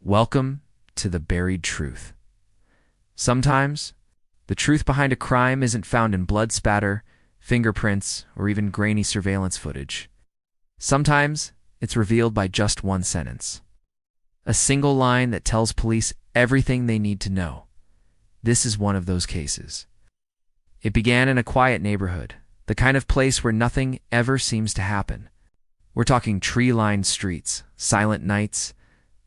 Welcome to the buried truth. Sometimes, the truth behind a crime isn't found in blood spatter, fingerprints, or even grainy surveillance footage. Sometimes, it's revealed by just one sentence. A single line that tells police everything they need to know. This is one of those cases. It began in a quiet neighborhood, the kind of place where nothing ever seems to happen. We're talking tree-lined streets, silent nights,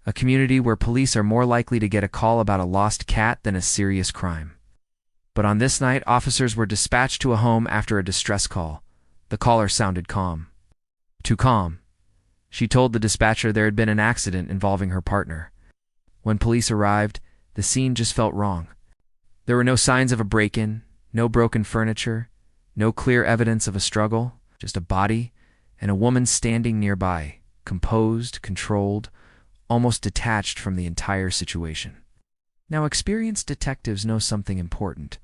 a community where police are more likely to get a call about a lost cat than a serious crime. But on this night, officers were dispatched to a home after a distress call. The caller sounded calm. Too calm. She told the dispatcher there had been an accident involving her partner. When police arrived, the scene just felt wrong. There were no signs of a break-in, no broken furniture, no clear evidence of a struggle, just a body and a woman standing nearby, composed, controlled, almost detached from the entire situation. Now, experienced detectives know something important.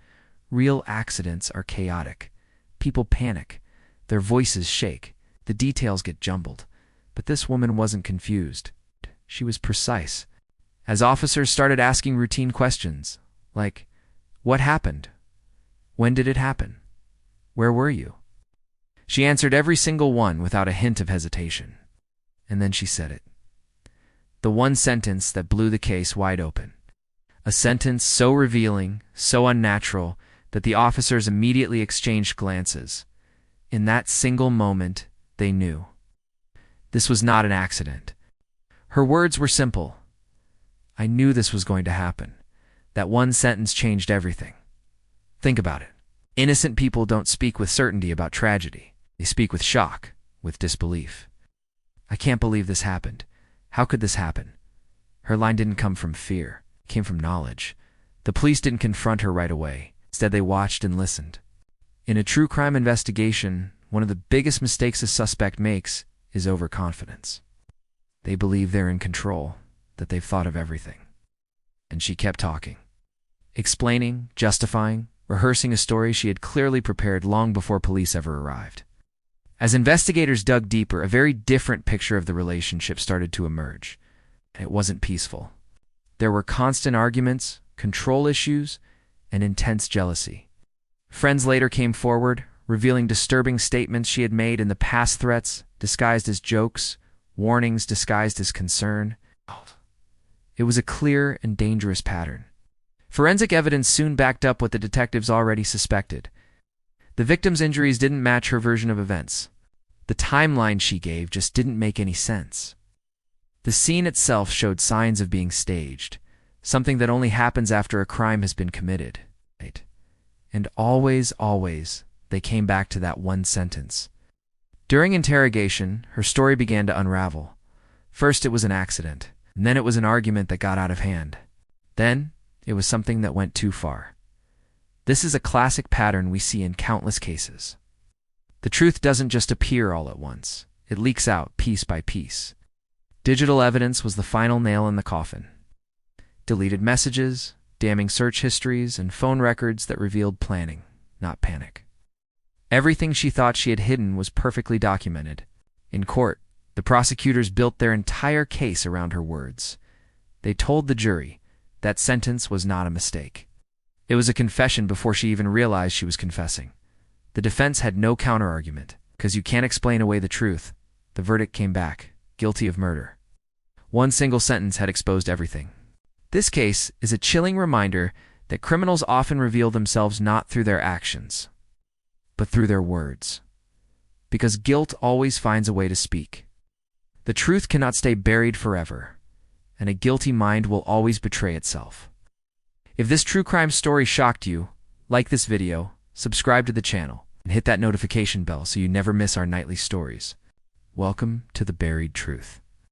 Real accidents are chaotic. People panic. Their voices shake. The details get jumbled. But this woman wasn't confused. She was precise. As officers started asking routine questions, like, "What happened? When did it happen? Where were you?" she answered every single one without a hint of hesitation. And then she said it. The one sentence that blew the case wide open. A sentence so revealing, so unnatural, that the officers immediately exchanged glances. In that single moment, they knew. This was not an accident. Her words were simple. "I knew this was going to happen." That one sentence changed everything. Think about it. Innocent people don't speak with certainty about tragedy. They speak with shock, with disbelief. "I can't believe this happened. How could this happen?" Her line didn't come from fear. It came from knowledge. The police didn't confront her right away. Instead, they watched and listened. In a true crime investigation, one of the biggest mistakes a suspect makes is overconfidence. They believe they're in control, that they've thought of everything. And she kept talking, explaining, justifying, rehearsing a story she had clearly prepared long before police ever arrived. As investigators dug deeper, a very different picture of the relationship started to emerge. It wasn't peaceful. There were constant arguments, control issues, and intense jealousy. Friends later came forward, revealing disturbing statements she had made in the past, threats disguised as jokes, warnings disguised as concern. It was a clear and dangerous pattern. Forensic evidence soon backed up what the detectives already suspected. The victim's injuries didn't match her version of events. The timeline she gave just didn't make any sense. The scene itself showed signs of being staged, something that only happens after a crime has been committed. And always, they came back to that one sentence. During interrogation, her story began to unravel. First, it was an accident, and then it was an argument that got out of hand. Then, it was something that went too far. This is a classic pattern we see in countless cases. The truth doesn't just appear all at once. It leaks out piece by piece. Digital evidence was the final nail in the coffin. Deleted messages, damning search histories, and phone records that revealed planning, not panic. Everything she thought she had hidden was perfectly documented. In court, the prosecutors built their entire case around her words. They told the jury that sentence was not a mistake. It was a confession before she even realized she was confessing. The defense had no counterargument. Because you can't explain away the truth, the verdict came back, guilty of murder. One single sentence had exposed everything. This case is a chilling reminder that criminals often reveal themselves not through their actions, but through their words. Because guilt always finds a way to speak. The truth cannot stay buried forever, and a guilty mind will always betray itself. If this true crime story shocked you, like this video, subscribe to the channel, and hit that notification bell so you never miss our nightly stories. Welcome to the buried truth.